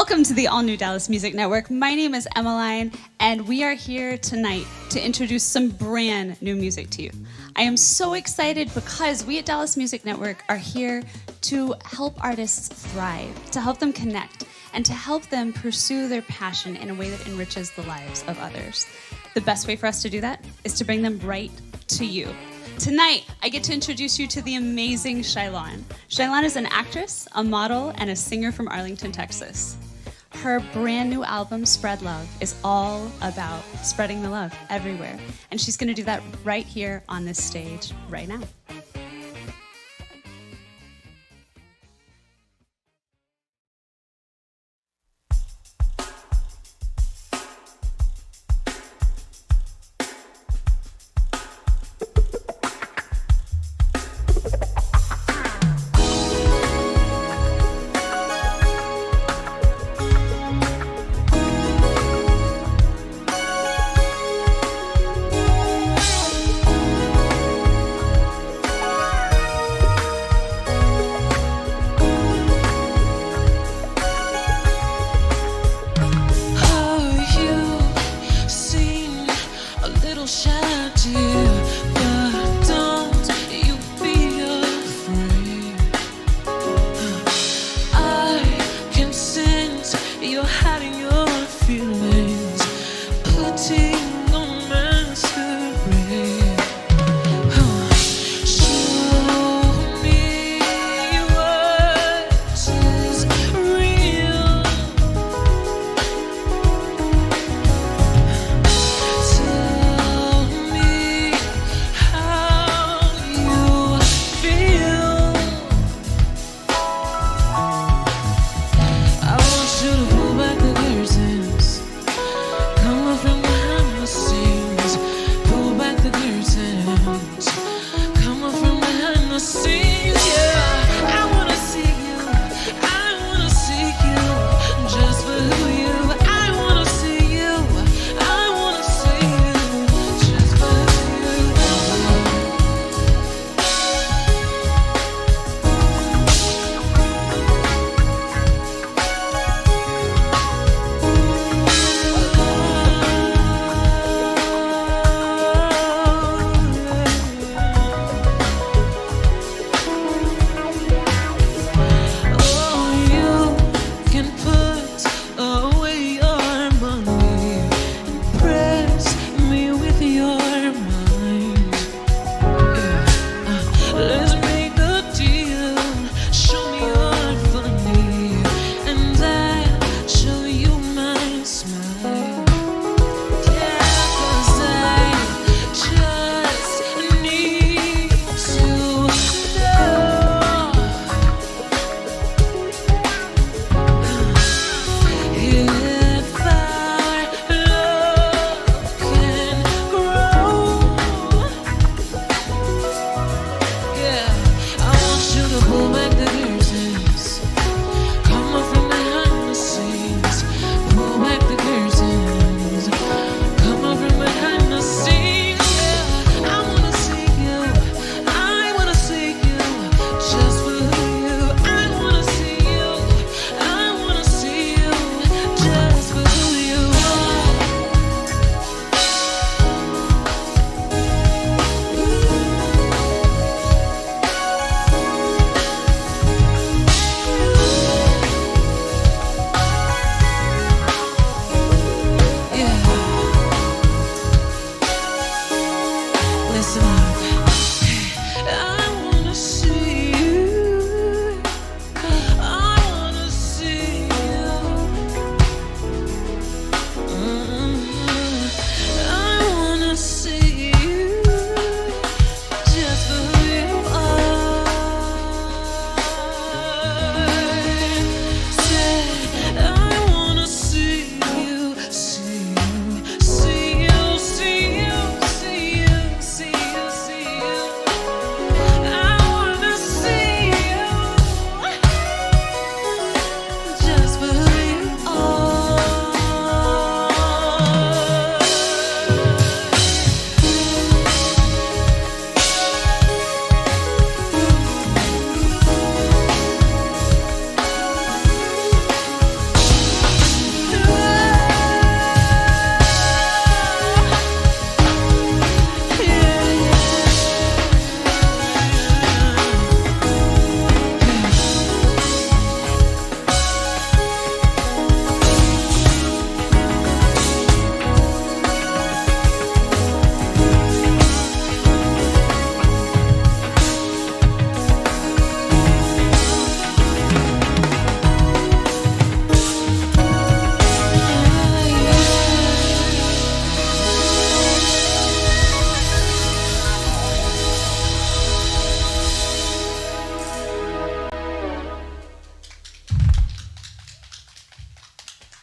Welcome to the All New Dallas Music Network. My name is Emmeline, and we are here tonight to introduce some brand new music to you. I am so excited because we at Dallas Music Network are here to help artists thrive, to help them connect, and to help them pursue their passion in a way that enriches the lives of others. The best way for us to do that is to bring them right to you. Tonight, I get to introduce you to the amazing Shailaun. Shailaun is an actress, a model, and a singer from Arlington, Texas. Her brand new album, Spread Love, is all about spreading the love everywhere. And she's going to do that right here on this stage right now.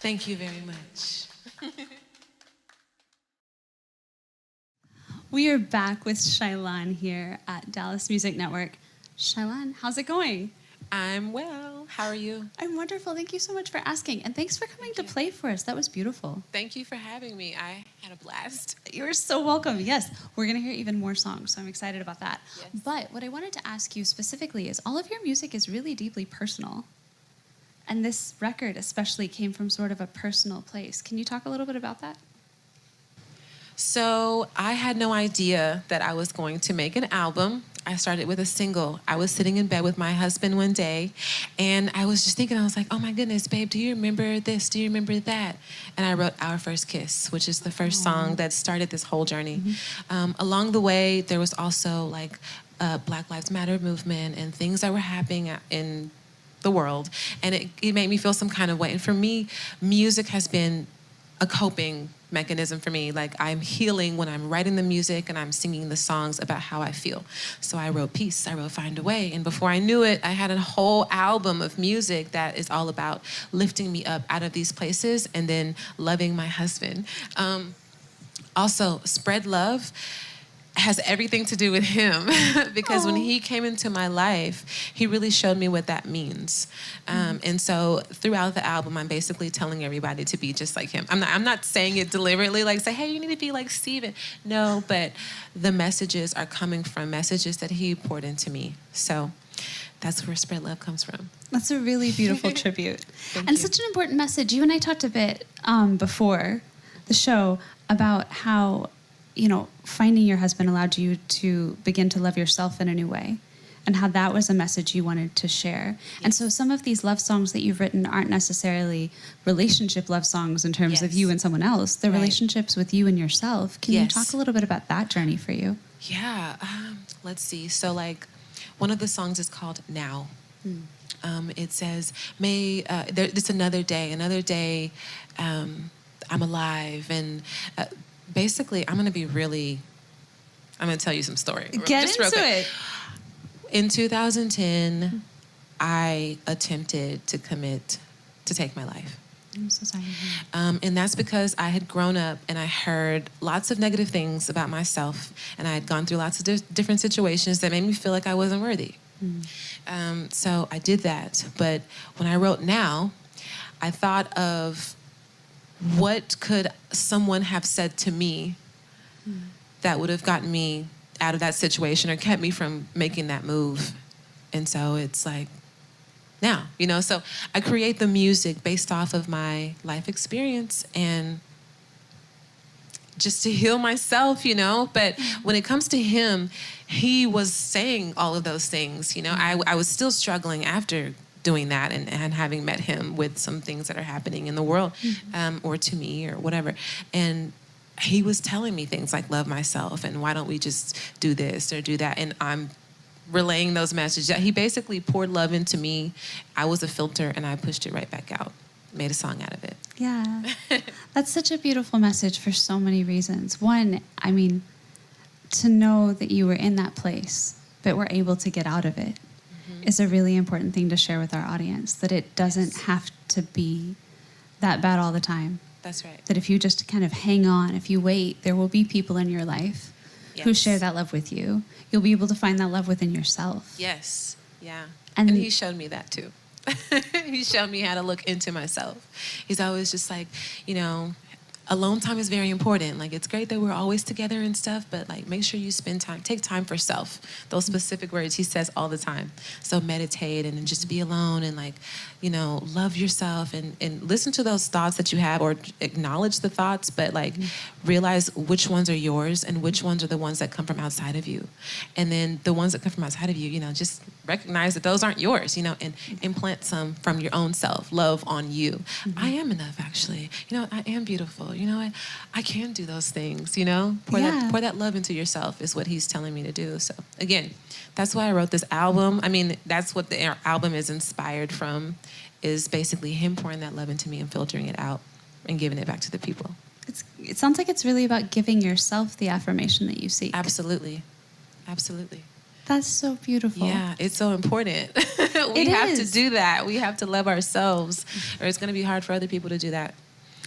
Thank you very much. We are back with Shailaun here at Dallas Music Network. Shailaun, how's it going? I'm well. How are you? I'm wonderful. Thank you so much for asking. And thanks for coming to play for us. That was beautiful. Thank you for having me. I had a blast. You're so welcome. Yes, we're going to hear even more songs, so I'm excited about that. Yes. But what I wanted to ask you specifically is all of your music is really deeply personal. And this record especially came from sort of a personal place. Can you talk a little bit about that? So I had no idea that I was going to make an album. I started with a single. I was sitting in bed with my husband one day, and I was just thinking, I was like, oh my goodness, babe, do you remember this? Do you remember that? And I wrote Our First Kiss, which is the first song that started this whole journey. Along the way, there was also like Black Lives Matter movement and things that were happening in the world, and it made me feel some kind of way. And for me, music has been a coping mechanism for me. Like, I'm healing when I'm writing the music and I'm singing the songs about how I feel. So I wrote Peace, I wrote Find a Way, and before I knew it, I had a whole album of music that is all about lifting me up out of these places and then loving my husband. Also, Spread Love has everything to do with him because when he came into my life, he really showed me what that means. And so throughout the album, I'm basically telling everybody to be just like him. I'm not saying it deliberately, like say, hey, you need to be like Steven. No, but the messages are coming from messages that he poured into me. So that's where Spread Love comes from. That's a really beautiful tribute. Thank And you. such an important message. You and I talked a bit before the show about how, you know, finding your husband allowed you to begin to love yourself in a new way, and how that was a message you wanted to share. Yes. And so some of these love songs that you've written aren't necessarily relationship love songs in terms of you and someone else. They're relationships with you and yourself. Can you talk a little bit about that journey for you? Yeah, let's see. So like one of the songs is called Now. It says, it's another day, I'm alive. And basically, I'm going to tell you some story. Get into it. In 2010, I attempted to take my life. I'm so sorry. And that's because I had grown up and I heard lots of negative things about myself, and I had gone through lots of different situations that made me feel like I wasn't worthy. So I did that. But when I wrote Now, I thought of what could someone have said to me that would have gotten me out of that situation or kept me from making that move. And so it's like, now, you know, so I create the music based off of my life experience and just to heal myself, you know. But when it comes to him, he was saying all of those things, you know. I was still struggling after doing that and having met him with some things that are happening in the world, or to me or whatever. And he was telling me things like love myself and why don't we just do this or do that. And I'm relaying those messages. He basically poured love into me. I was a filter and I pushed it right back out. Made a song out of it. Yeah. That's such a beautiful message for so many reasons. One, I mean, to know that you were in that place but were able to get out of it is a really important thing to share with our audience, that it doesn't have to be that bad all the time. That's right. That if you just kind of hang on, if you wait, there will be people in your life who share that love with you. You'll be able to find that love within yourself. Yes, yeah. And he showed me that too. He showed me how to look into myself. He's always just like, you know, alone time is very important. Like, it's great that we're always together and stuff, but like, make sure you take time for self. Those specific words he says all the time. So meditate and just be alone and like, you know, love yourself and listen to those thoughts that you have, or acknowledge the thoughts, but like realize which ones are yours and which ones are the ones that come from outside of you. And then the ones that come from outside of you, you know, just recognize that those aren't yours, you know, and implant some from your own self, love on you. I am enough, actually. You know, I am beautiful. You know, I can do those things, you know? Pour that love into yourself is what he's telling me to do. So again, that's why I wrote this album. I mean, that's what the album is inspired from, is basically him pouring that love into me and filtering it out and giving it back to the people. It sounds like it's really about giving yourself the affirmation that you seek. Absolutely. Absolutely. That's so beautiful. Yeah, it's so important. We have to do that. We have to love ourselves, or it's going to be hard for other people to do that.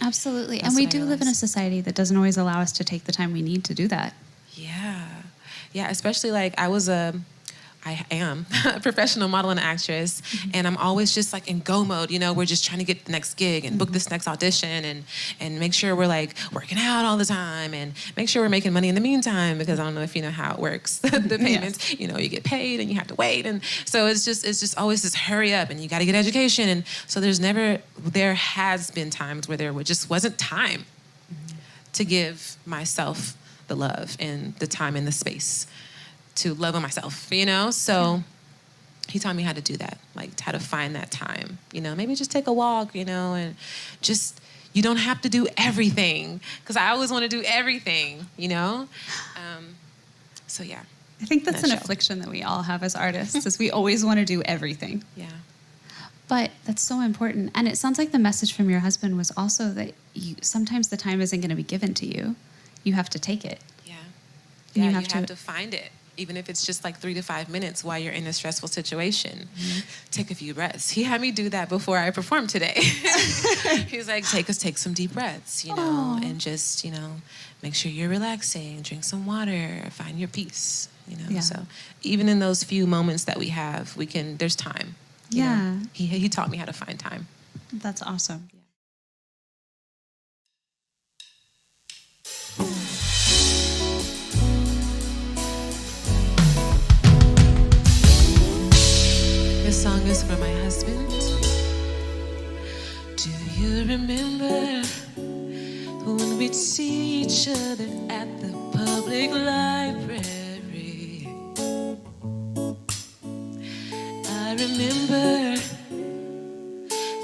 Absolutely. That's And we what I do live in a realized. society that doesn't always allow us to take the time we need to do that. Yeah. Yeah, especially like I am a professional model and actress, and I'm always just like in go mode, you know, we're just trying to get the next gig and book this next audition and make sure we're like working out all the time and make sure we're making money in the meantime, because I don't know if you know how it works. The payments, you know, you get paid and you have to wait. And so it's just always this hurry up and you got to get education. And so there has been times where there just wasn't time to give myself the love and the time and the space to love on myself, you know? So he taught me how to do that, like how to find that time, you know? Maybe just take a walk, you know, and just, you don't have to do everything, because I always want to do everything, you know? So yeah. I think that's an affliction that we all have as artists, is we always want to do everything. Yeah. But that's so important. And it sounds like the message from your husband was also that sometimes the time isn't going to be given to you. You have to take it. Yeah. And Yeah, you have to find it. Even if it's just like 3 to 5 minutes while you're in a stressful situation. Take a few breaths. He had me do that before I performed today. He's like, take some deep breaths, you know, and just, you know, make sure you're relaxing, drink some water, find your peace, you know. Yeah. So even in those few moments that we have, there's time. You know? He taught me how to find time. That's awesome. This song is for my husband. Do you remember when we'd see each other at the public library? I remember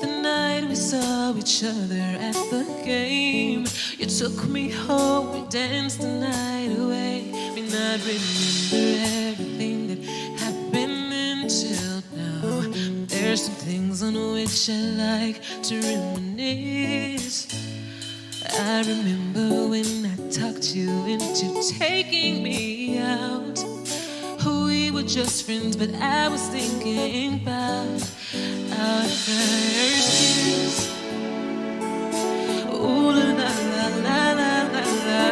the night we saw each other at the game. You took me home, we danced the night away. May not remember everything that happened until now. There's some things on which I like to reminisce. I remember when I talked you into taking me out. We were just friends, but I was thinking about our first kiss. Ooh la la la la la la la.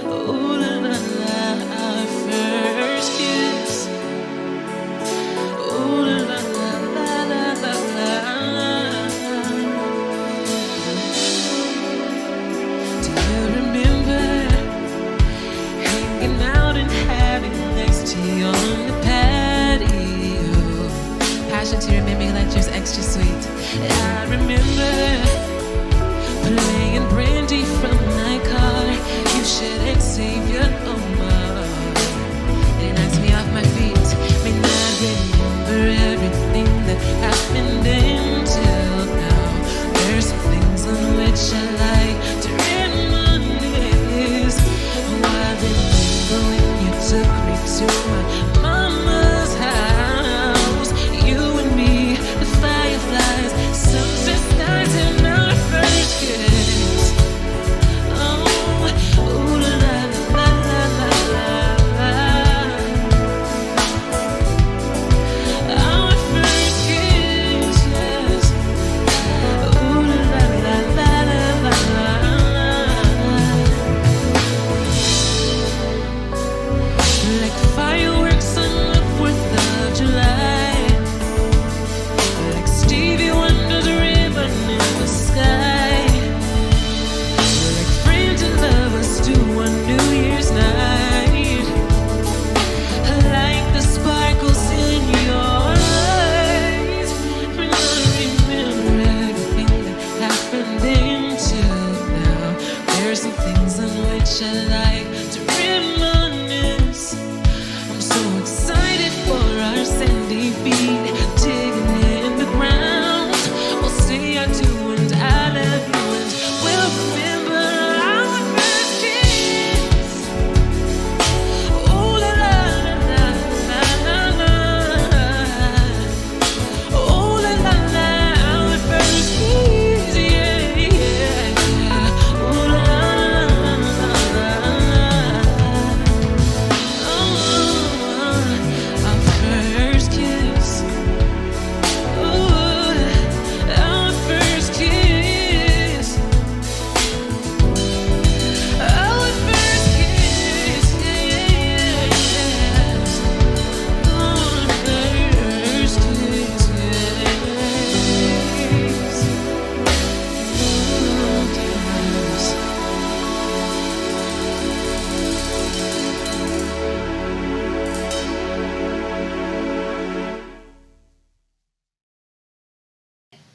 Ooh la la la, our first kiss. Ooh la la la la la la. Do you remember hanging out and having nice tea on the patio? Passion to remember lectures.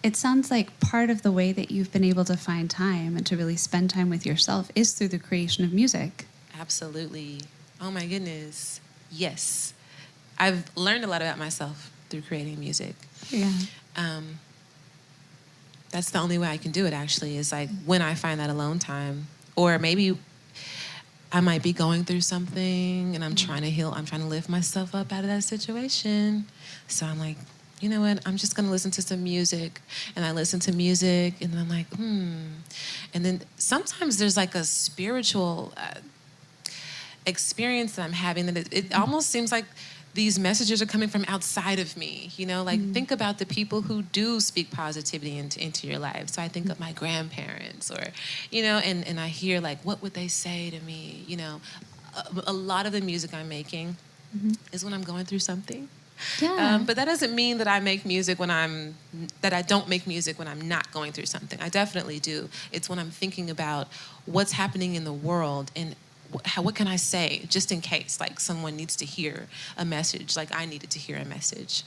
it sounds like part of the way that you've been able to find time and to really spend time with yourself is through the creation of music. Absolutely. Oh my goodness. Yes. I've learned a lot about myself through creating music. Yeah. That's the only way I can do it, actually, is like when I find that alone time. Or maybe I might be going through something and I'm trying to heal. I'm trying to lift myself up out of that situation. So I'm like, you know what? I'm just going to listen to some music. And I listen to music and then I'm like, And then sometimes there's like a spiritual experience that I'm having that it almost seems like these messages are coming from outside of me, you know, like think about the people who do speak positivity into your life. So I think of my grandparents or, you know, and I hear like, what would they say to me? You know, a lot of the music I'm making is when I'm going through something. Yeah. But that doesn't mean that I make music that I don't make music when I'm not going through something. I definitely do. It's when I'm thinking about what's happening in the world and what can I say just in case, like someone needs to hear a message, like I needed to hear a message.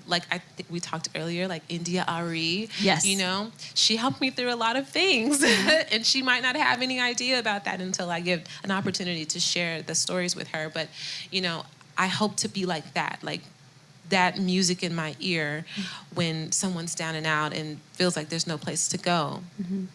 Like I think we talked earlier, like India Ari, yes. You know, she helped me through a lot of things and she might not have any idea about that until I give an opportunity to share the stories with her. But, you know, I hope to be like that music in my ear when someone's down and out and feels like there's no place to go.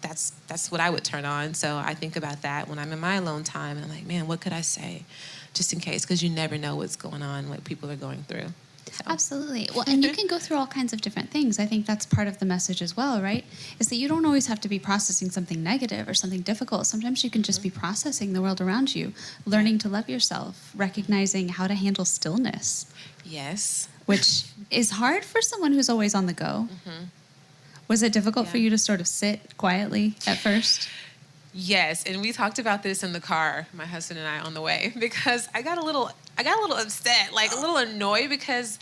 That's what I would turn on. So I think about that when I'm in my alone time and I'm like, man, what could I say just in case? Because you never know what's going on, what people are going through. So. Absolutely. Well, and you can go through all kinds of different things. I think that's part of the message as well, right? Is that you don't always have to be processing something negative or something difficult. Sometimes you can just be processing the world around you, learning to love yourself, recognizing how to handle stillness. Yes. Which is hard for someone who's always on the go. Was it difficult for you to sort of sit quietly at first? Yes, and we talked about this in the car, my husband and I, on the way, because I got a little upset, like a little annoyed because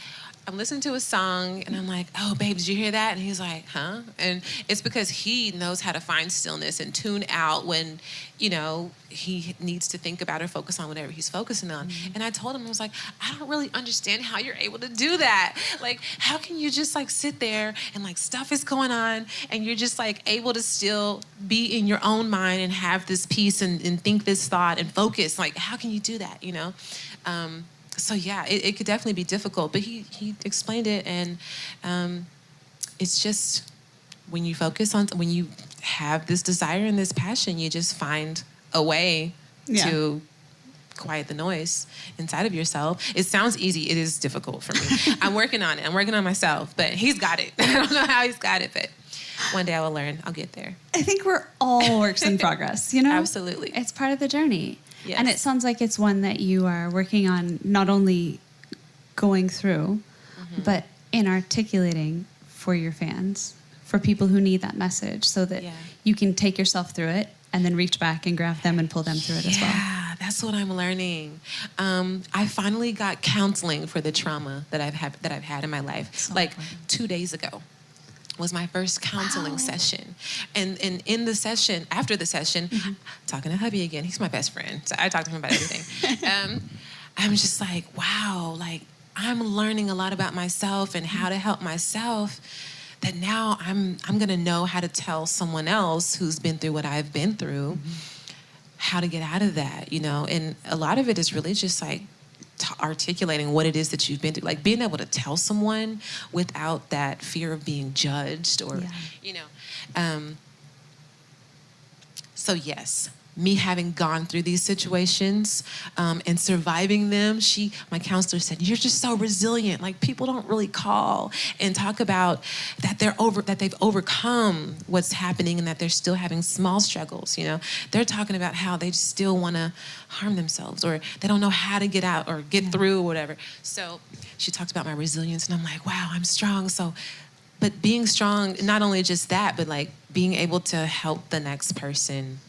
I'm listening to a song and I'm like, oh, babe, did you hear that? And he's like, huh? And it's because he knows how to find stillness and tune out when, you know, he needs to think about or focus on whatever he's focusing on. And I told him, I was like, I don't really understand how you're able to do that. Like, how can you just like sit there and like stuff is going on and you're just like able to still be in your own mind and have this peace and think this thought and focus? Like, how can you do that, you know? So yeah, it could definitely be difficult, but he explained it, and it's just when you focus on, when you have this desire and this passion, you just find a way to quiet the noise inside of yourself. It sounds easy. It is difficult for me. I'm working on it. I'm working on myself, but he's got it. I don't know how he's got it, but one day I will learn. I'll get there. I think we're all works in progress, you know? Absolutely. It's part of the journey. Yes. And it sounds like it's one that you are working on not only going through, but in articulating for your fans, for people who need that message, so that you can take yourself through it and then reach back and grab them and pull them through it as well. Yeah, that's what I'm learning. I finally got counseling for the trauma that I've had in my life, so like 2 days ago. Was my first counseling session. And in the session, after the session, talking to hubby again, he's my best friend, so I talk to him about everything. I'm just like, wow, like I'm learning a lot about myself and how to help myself, that now I'm gonna know how to tell someone else who's been through what I've been through, how to get out of that, you know? And a lot of it is really just like articulating what it is that you've been through, like being able to tell someone without that fear of being judged or, you know. So yes, me having gone through these situations and surviving them, my counselor said, you're just so resilient. Like people don't really call and talk about that they've overcome what's happening and that they're still having small struggles, you know. They're talking about how they still want to harm themselves or they don't know how to get out or get through or whatever. So she talked about my resilience and I'm like, wow, I'm strong. So, but being strong, not only just that, but like being able to help the next person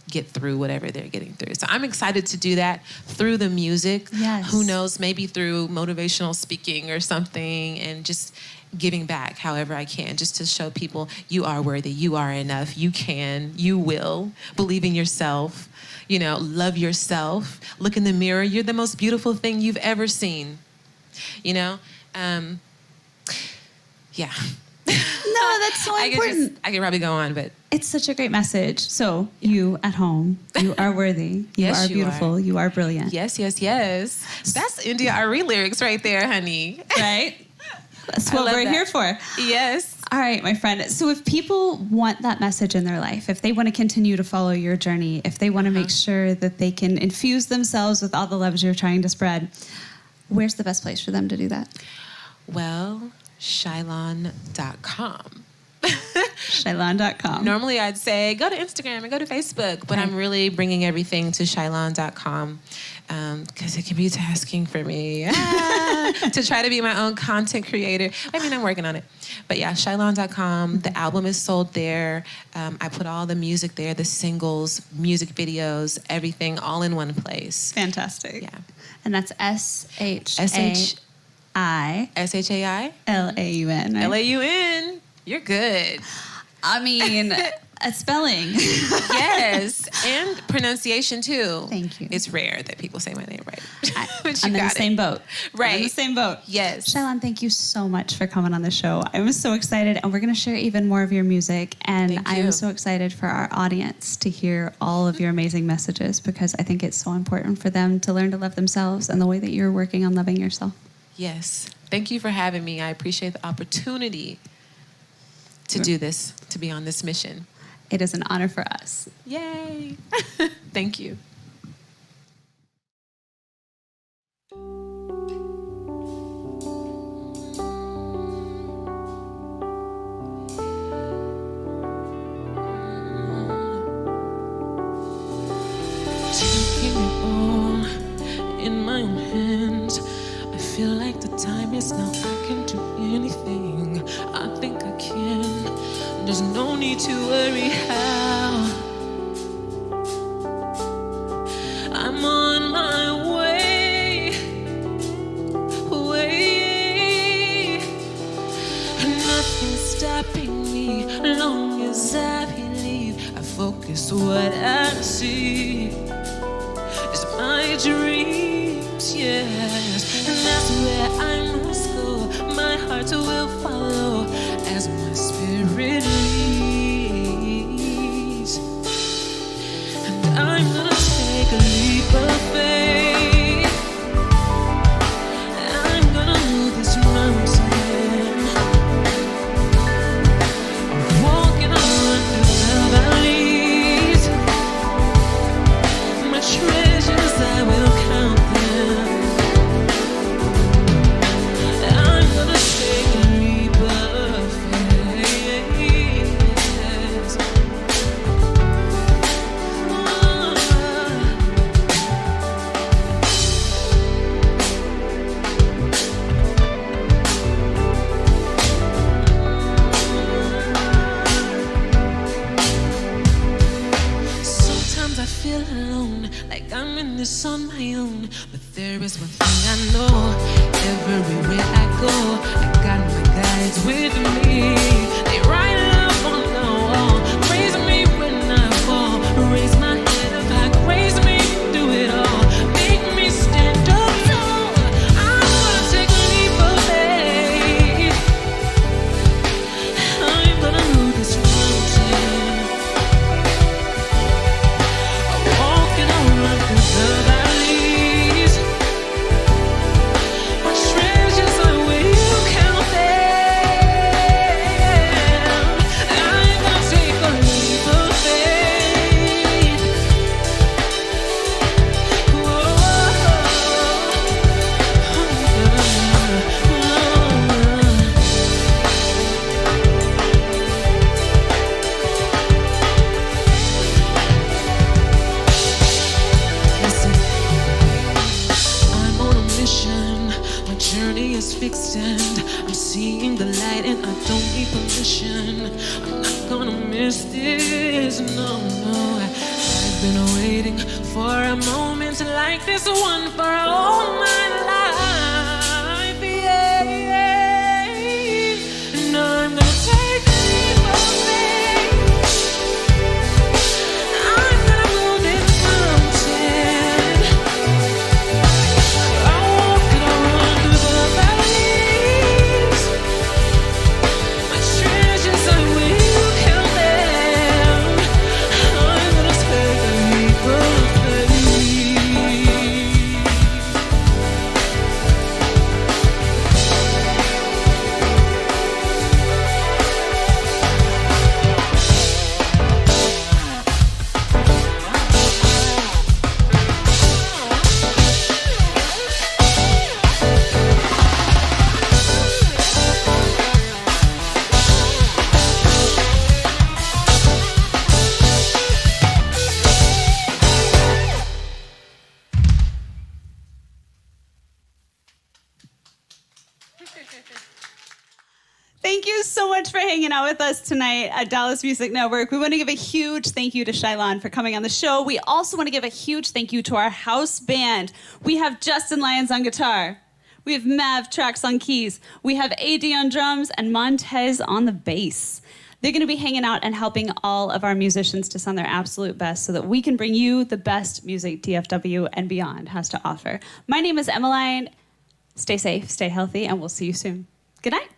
get through whatever they're getting through. So I'm excited to do that through the music. Yes. Who knows, maybe through motivational speaking or something, and just giving back however I can, just to show people you are worthy, you are enough, you can, you will, believe in yourself, you know, love yourself, look in the mirror, you're the most beautiful thing you've ever seen, you know? Yeah. No, No, that's so important. I could probably go on, but It's such a great message. So you at home, you are worthy. You Yes, are you beautiful. are. You are brilliant. yes. That's India Ari lyrics right there, honey. Right? That's I what love we're that. here for. Yes. All right, my friend. So if people want that message in their life, if they want to continue to follow your journey, if they want to make sure that they can infuse themselves with all the loves you're trying to spread, where's the best place for them to do that? Well, Shailaun.com. Shailaun.com. Normally I'd say go to Instagram and go to Facebook, but I'm really bringing everything to Shailaun.com because it can be tasking for me to try to be my own content creator. I mean, I'm working on it. But yeah, Shailaun.com. The album is sold there. I put all the music there, the singles, music videos, everything all in one place. Fantastic. Yeah. And that's S-H-A-I. S-H-A-I? L-A-U-N. Right? L-A-U-N. You're good. I mean, a spelling. Yes, and pronunciation too. Thank you. It's rare that people say my name right. But I'm you in the got same it. boat. Right. I'm in the same boat. Yes. Shailaun, thank you so much for coming on the show. I'm so excited, and we're going to share even more of your music. And Thank I am you. so excited for our audience to hear all of your amazing messages because I think it's so important for them to learn to love themselves and the way that you're working on loving yourself. Yes. Thank you for having me. I appreciate the opportunity to do this, to be on this mission. It is an honor for us. Yay. Thank you. Taking it all in my own hands. I feel like the time is now. I can do anything. I think I can. There's no need to worry how. I'm on my way. Nothing's stopping me long as I believe. I focus what I see. It's my dreams, yes, and that's where I must go. My heart will follow as my spirit leads. And I'm gonna take a leap of faith. I'm gonna move this mountain. Walking on through the valleys. My treasures, I will count them. I'm gonna take a leap of faith. Sometimes I feel alone, like I'm in this on my own. But there is one thing I know, everywhere I go, I got my guides with me. They write love on the wall, praise me when I fall, raise my head up high, praise me, do it all, make me stand up tall. I'm gonna take a leap of faith. I'm gonna move this mountain. Walking around through the valleys. My treasures, I will count them. I'm gonna take a leap of faith. Listen, I'm on a mission. My journey is fixed and I'm seeing the light and I don't need permission. I'm not gonna miss this, no. I've been waiting for a moment like this one for all my life, yeah. And I'm gonna take a leap of faith. I'm gonna move this mountain. I'm walking around through the valleys. My treasures, Thank you so much for hanging out with us tonight at Dallas Music Network. We want to give a huge thank you to Shailaun for coming on the show. We also want to give a huge thank you to our house band. We have Justin Lyons on guitar. We have Mav Trax on keys. We have Adrian on drums and Montez on the bass. They're going to be hanging out and helping all of our musicians to sound their absolute best so that we can bring you the best music DFW and beyond has to offer. My name is Emmeline. Stay safe, stay healthy, and we'll see you soon. Good night.